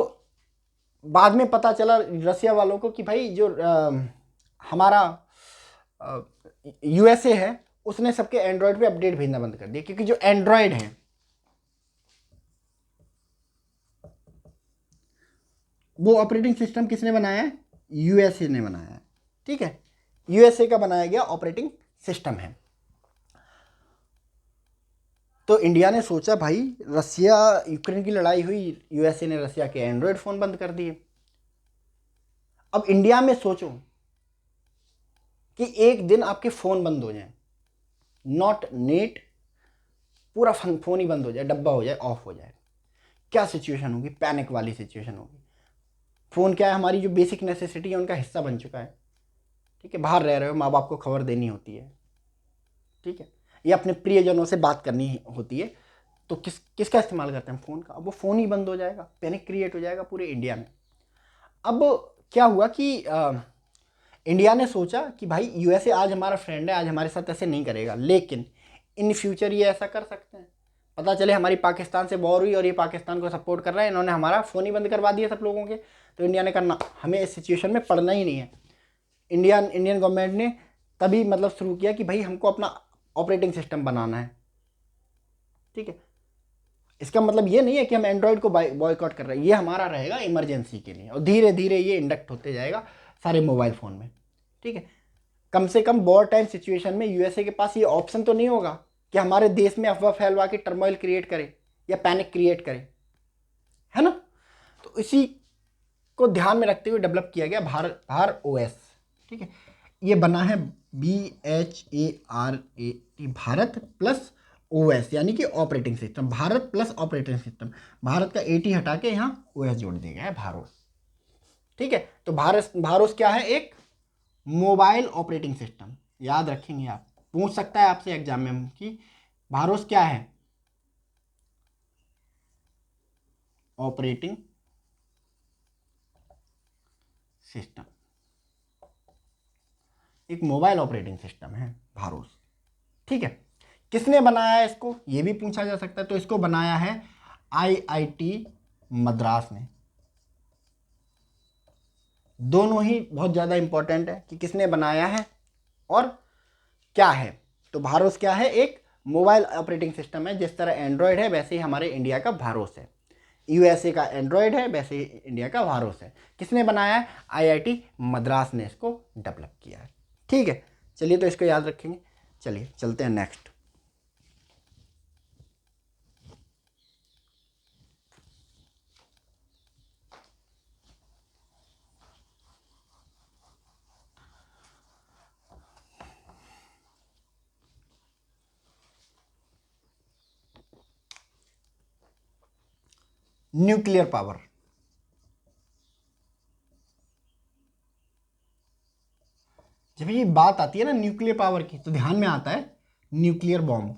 बाद में पता चला रसिया वालों को कि भाई जो हमारा यूएसए है उसने सबके एंड्रॉयड पे अपडेट भेजना बंद कर दिया, क्योंकि जो एंड्रॉयड है वो ऑपरेटिंग सिस्टम किसने बनाया है? यूएसए ने बनाया है। ठीक है, यूएसए का बनाया गया ऑपरेटिंग सिस्टम है। तो इंडिया ने सोचा भाई रसिया यूक्रेन की लड़ाई हुई, यूएसए ने रसिया के एंड्रॉयड फ़ोन बंद कर दिए। अब इंडिया में सोचो कि एक दिन आपके फ़ोन बंद हो जाए, नॉट नेट, पूरा फ़ोन ही बंद हो जाए, डब्बा हो जाए, ऑफ हो जाए, क्या सिचुएशन होगी? पैनिक वाली सिचुएशन होगी। फ़ोन क्या है, हमारी जो बेसिक नेसेसिटी है उनका हिस्सा बन चुका है। ठीक है, बाहर रह रहे हो, माँ बाप को खबर देनी होती है, ठीक है, या अपने प्रियजनों से बात करनी होती है, तो किसका इस्तेमाल करते हैं? फ़ोन का। अब वो फ़ोन ही बंद हो जाएगा, पैनिक क्रिएट हो जाएगा पूरे इंडिया में। अब क्या हुआ कि इंडिया ने सोचा कि भाई यूएसए आज हमारा फ्रेंड है, आज हमारे साथ ऐसे नहीं करेगा, लेकिन इन फ्यूचर ये ऐसा कर सकते हैं। पता चले हमारी पाकिस्तान से वॉर हुई और ये पाकिस्तान को सपोर्ट कर रहा है, इन्होंने हमारा फ़ोन ही बंद करवा दिया सब लोगों के, तो इंडिया ने करना, हमें इस सिचुएशन में पड़ना ही नहीं है। इंडियन गवर्नमेंट ने तभी मतलब शुरू किया कि भाई हमको अपना ऑपरेटिंग सिस्टम बनाना है। ठीक है, इसका मतलब ये नहीं है कि हम एंड्रॉयड को बॉयकॉट कर रहे हैं, ये हमारा रहेगा इमरजेंसी के लिए, और धीरे धीरे ये इंडक्ट होते जाएगा सारे मोबाइल फ़ोन में। ठीक है, कम से कम वॉर टाइम सिचुएशन में यूएसए के पास ये ऑप्शन तो नहीं होगा कि हमारे देश में अफवाह फैलवा के टर्मोइल क्रिएट करे या पैनिक क्रिएट करे, है ना। तो इसी को ध्यान में रखते हुए डेवलप किया गया भार ओएस। ठीक है, ये बना है BHARAT, भारत प्लस ओएस, यानी कि operating system, Bharat plus operating system, Bharat का एटी हटा के यहाँ ओएस जोड़ दिया गया है, भारोस। ठीक है, तो भारोस क्या है? एक मोबाइल ऑपरेटिंग सिस्टम। याद रखेंगे आप, पूछ सकता है आपसे एग्जाम में कि भारोस क्या है? ऑपरेटिंग सिस्टम, एक मोबाइल ऑपरेटिंग सिस्टम है भारोस। ठीक है, किसने बनाया है इसको, ये भी पूछा जा सकता है। तो इसको बनाया है IIT मद्रास ने। दोनों ही बहुत ज़्यादा इंपॉर्टेंट है कि किसने बनाया है और क्या है। तो भारोस क्या है? एक मोबाइल ऑपरेटिंग सिस्टम है। जिस तरह एंड्रॉयड है वैसे ही हमारे इंडिया का भारोस है, यूएसए का एंड्रॉयड है वैसे ही इंडिया का भारोस है। किसने बनाया है? IIT मद्रास ने इसको डेवलप किया है। ठीक है, चलिए तो इसको याद रखेंगे। चलिए चलते हैं नेक्स्ट। Nuclear power. जब ये बात आती है ना न्यूक्लियर पावर की, तो ध्यान में आता है न्यूक्लियर बॉम्ब,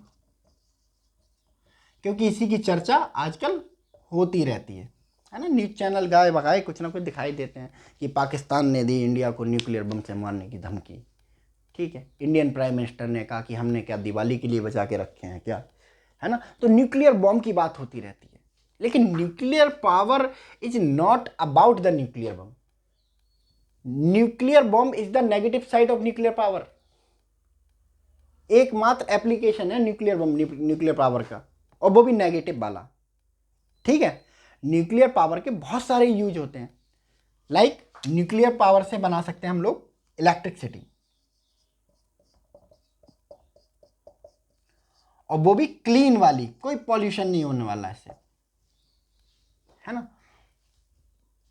क्योंकि इसी की चर्चा आजकल होती रहती है ना। न्यूज़ चैनल गाए बगाए कुछ ना कुछ दिखाई देते हैं कि पाकिस्तान ने दी इंडिया को न्यूक्लियर बम से मारने की धमकी। ठीक है, इंडियन प्राइम मिनिस्टर ने कहा कि हमने क्या दिवाली के लिए बचा के रखे हैं क्या, है ना। तो न्यूक्लियर बॉम्ब की बात होती रहती है, लेकिन nuclear power is not about the nuclear bomb. Nuclear bomb is the negative side of nuclear power. एकमात्र एप्लीकेशन है न्यूक्लियर बॉम्ब न्यूक्लियर पावर का, और वो भी नेगेटिव वाला, ठीक है। न्यूक्लियर पावर के बहुत सारे यूज होते हैं, लाइक न्यूक्लियर पावर से बना सकते हैं हम लोग इलेक्ट्रिसिटी, और वो भी क्लीन वाली, कोई पॉल्यूशन नहीं होने वाला इससे, है ना।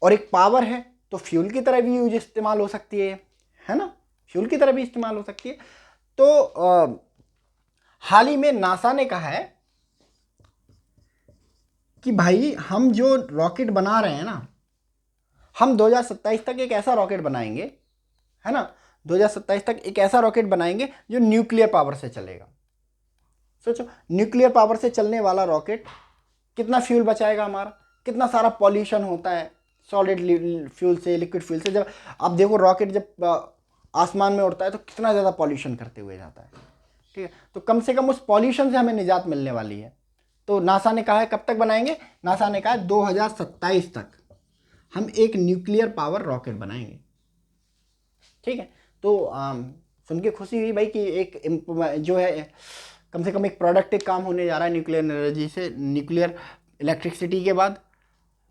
और एक पावर है तो फ्यूल की तरह भी यूज इस्तेमाल हो सकती है ना, फ्यूल की तरह भी इस्तेमाल हो सकती है। तो हाल ही में नासा ने कहा है कि भाई हम जो रॉकेट बना रहे हैं ना, हम 2027 तक एक ऐसा रॉकेट बनाएंगे, है ना, 2027 तक एक ऐसा रॉकेट बनाएंगे जो न्यूक्लियर पावर से चलेगा। सोचो, न्यूक्लियर पावर से चलने वाला रॉकेट कितना फ्यूल बचाएगा हमारा, कितना सारा पॉल्यूशन होता है सॉलिड फ्यूल से, लिक्विड फ्यूल से। जब आप देखो रॉकेट जब आसमान में उड़ता है तो कितना ज़्यादा पॉल्यूशन करते हुए जाता है, ठीक है। तो कम से कम उस पॉल्यूशन से हमें निजात मिलने वाली है। तो नासा ने कहा है कब तक बनाएंगे, नासा ने कहा है 2027 तक हम एक न्यूक्लियर पावर रॉकेट बनाएंगे, ठीक है। तो सुन के खुशी हुई भाई कि एक जो है कम से कम एक प्रोडक्टिव काम होने जा रहा है न्यूक्लियर एनर्जी से, न्यूक्लियर इलेक्ट्रिसिटी के बाद,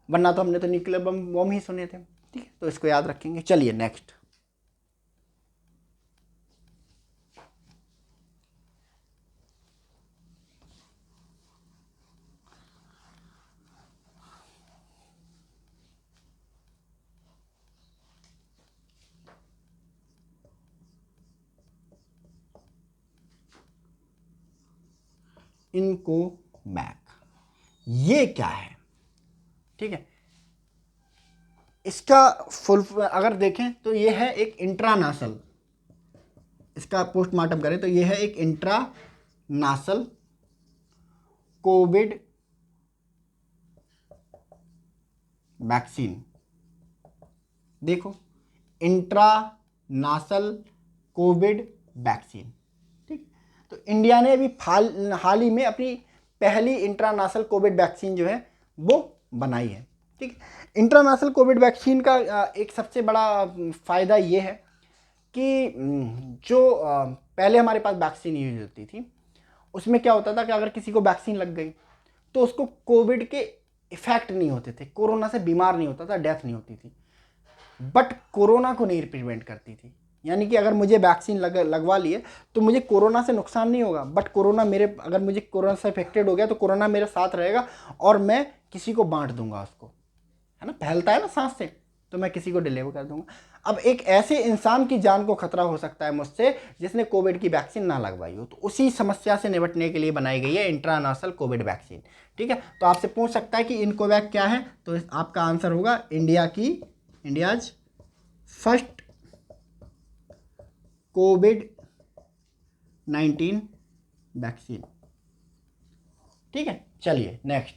वरना तो हमने तो न्यूक्लियर बम ही सुने थे, ठीक है। तो इसको याद रखेंगे। चलिए नेक्स्ट, इनको बैक, ये क्या है, ठीक है। इसका फुल अगर देखें तो ये है एक इंट्रानासल, इसका पोस्टमार्टम करें तो ये है एक इंट्रानासल कोविड वैक्सीन। देखो, इंट्रानासल कोविड वैक्सीन, ठीक। तो इंडिया ने अभी हाल ही में अपनी पहली इंट्रानासल कोविड वैक्सीन जो है वो बनाई है, ठीक। इंट्रानासल कोविड वैक्सीन का एक सबसे बड़ा फ़ायदा ये है कि जो पहले हमारे पास वैक्सीन यूज होती थी उसमें क्या होता था कि अगर किसी को वैक्सीन लग गई तो उसको कोविड के इफेक्ट नहीं होते थे, कोरोना से बीमार नहीं होता था, डेथ नहीं होती थी, बट कोरोना को नहीं प्रिवेंट करती थी। यानी कि अगर मुझे वैक्सीन लगवा लिए तो मुझे कोरोना से नुकसान नहीं होगा, बट कोरोना अगर मुझे कोरोना से इफेक्टेड हो गया तो कोरोना मेरे साथ रहेगा और मैं किसी को बांट दूंगा उसको, है ना, फैलता है ना सांस से, तो मैं किसी को डिलीवर कर दूंगा। अब एक ऐसे इंसान की जान को खतरा हो सकता है मुझसे जिसने कोविड की वैक्सीन ना लगवाई हो, तो उसी समस्या से निपटने के लिए बनाई गई है इंट्रानासल कोविड वैक्सीन, ठीक है। तो आपसे पूछ सकता है कि इनकोवैक क्या है, तो आपका आंसर होगा इंडियाज फर्स्ट कोविड-19 वैक्सीन, ठीक है। चलिए नेक्स्ट,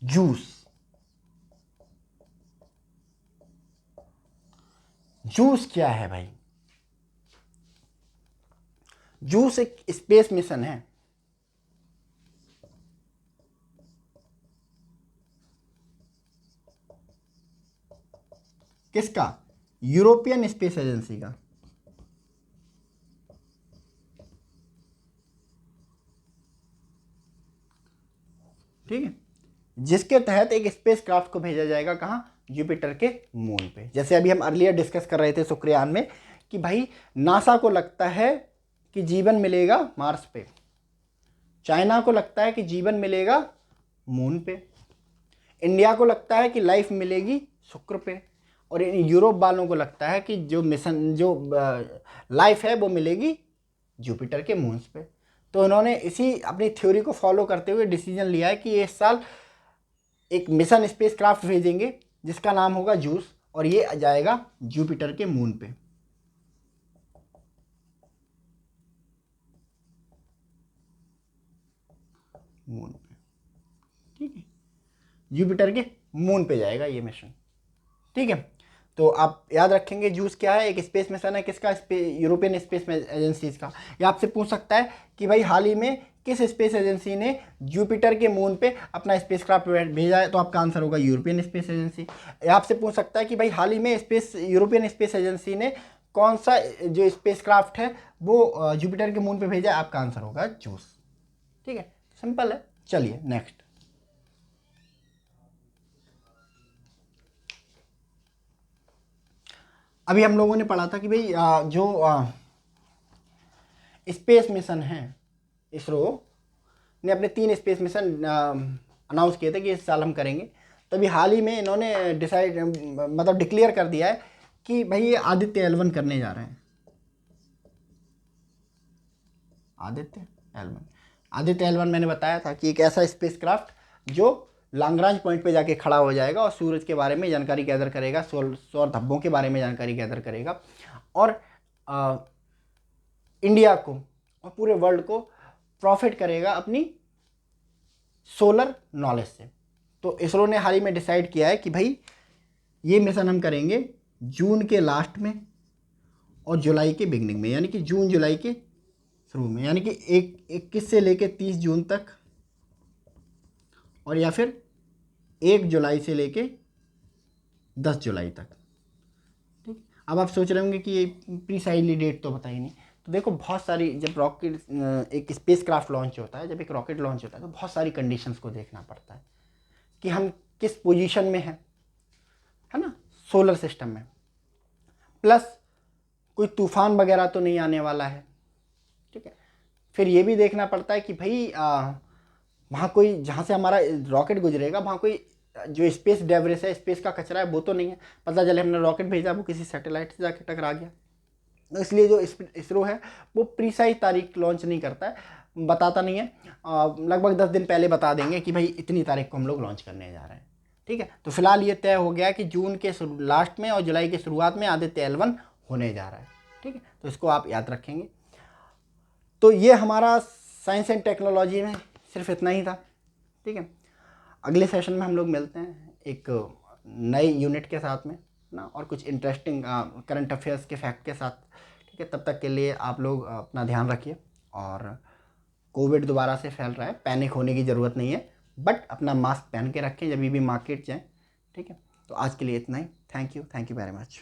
जूस। जूस क्या है भाई? जूस एक स्पेस मिशन है। किसका? यूरोपियन स्पेस एजेंसी का, ठीक है, जिसके तहत एक स्पेस क्राफ्ट को भेजा जाएगा कहाँ? जुपिटर के मून पे। जैसे अभी हम अर्लियर डिस्कस कर रहे थे शुक्रयान में कि भाई नासा को लगता है कि जीवन मिलेगा मार्स पे, चाइना को लगता है कि जीवन मिलेगा मून पे, इंडिया को लगता है कि लाइफ मिलेगी शुक्र पे, और यूरोप वालों को लगता है कि जो मिशन जो लाइफ है वो मिलेगी जुपिटर के मून्स पे। तो उन्होंने इसी अपनी थ्योरी को फॉलो करते हुए डिसीजन लिया है कि इस साल एक मिशन स्पेस क्राफ्ट भेजेंगे जिसका नाम होगा जूस, और ये जाएगा जुपिटर के मून पे। मून पे, ठीक है, जुपिटर के मून पे जाएगा ये मिशन, ठीक है। तो आप याद रखेंगे जूस क्या है, एक स्पेस मिशन है, किसका, यूरोपियन स्पेस एजेंसी का। ये आपसे पूछ सकता है कि भाई हाल ही में किस स्पेस एजेंसी ने जुपिटर के मून पे अपना स्पेसक्राफ्ट भेजा है, तो आपका आंसर होगा यूरोपियन स्पेस एजेंसी। ये आपसे पूछ सकता है कि भाई हाल ही में यूरोपियन स्पेस एजेंसी ने कौन सा जो स्पेसक्राफ्ट है वो जुपिटर के मून पे भेजा है, आपका आंसर होगा जूस, ठीक है, सिंपल है। चलिए नेक्स्ट। अभी हम लोगों ने पढ़ा था कि भाई जो स्पेस मिशन है, इसरो ने अपने 3 स्पेस मिशन अनाउंस किए थे कि इस साल हम करेंगे। तो अभी हाल ही में इन्होंने डिसाइड मतलब डिक्लेयर कर दिया है कि भाई ये आदित्य L1 करने जा रहे हैं। आदित्य L1 मैंने बताया था कि एक ऐसा स्पेसक्राफ्ट जो लैग्रांज पॉइंट पे जाके खड़ा हो जाएगा और सूरज के बारे में जानकारी गैदर करेगा, सौर धब्बों के बारे में जानकारी गैदर करेगा, और इंडिया को और पूरे वर्ल्ड को प्रॉफिट करेगा अपनी सोलर नॉलेज से। तो इसरो ने हाल ही में डिसाइड किया है कि भाई ये मिशन हम करेंगे जून के लास्ट में और जुलाई के बिगनिंग में, यानी कि जून जुलाई के शुरू में, यानी कि 21 से लेके 30 जून तक, और या फिर 1 जुलाई से लेके 10 जुलाई तक, ठीक। अब आप सोच रहे होंगे कि ये प्रीसाइजली डेट तो बताई नहीं। तो देखो बहुत सारी, जब रॉकेट एक स्पेसक्राफ्ट लॉन्च होता है, जब एक रॉकेट लॉन्च होता है तो बहुत सारी कंडीशंस को देखना पड़ता है कि हम किस पोजीशन में हैं, है ना, सोलर सिस्टम में, प्लस कोई तूफान वगैरह तो नहीं आने वाला है, ठीक है। फिर ये भी देखना पड़ता है कि भाई वहाँ कोई, जहाँ से हमारा रॉकेट गुजरेगा वहाँ कोई जो स्पेस डेब्रिस है, स्पेस का कचरा है, वो तो नहीं है, पता चले हमने रॉकेट भेजा वो किसी सैटेलाइट से जाके टकरा गया। तो इसलिए जो इसरो है वो प्रीसाइज तारीख लॉन्च नहीं करता है, बताता नहीं है, लगभग 10 दिन पहले बता देंगे कि भाई इतनी तारीख को हम लोग लॉन्च करने जा रहे हैं, ठीक है। तो फिलहाल ये तय हो गया कि जून के लास्ट में और जुलाई के शुरुआत में आदित्य L1 होने जा रहा है, ठीक है। तो इसको आप याद रखेंगे। तो ये हमारा साइंस एंड टेक्नोलॉजी में सिर्फ इतना ही था, ठीक है। अगले सेशन में हम लोग मिलते हैं एक नए यूनिट के साथ में ना, और कुछ इंटरेस्टिंग करंट अफेयर्स के फैक्ट के साथ, ठीक है। तब तक के लिए आप लोग अपना ध्यान रखिए, और कोविड दोबारा से फैल रहा है, पैनिक होने की ज़रूरत नहीं है, बट अपना मास्क पहन के रखें जब भी मार्केट जाएँ, ठीक है। तो आज के लिए इतना ही। Thank you very much.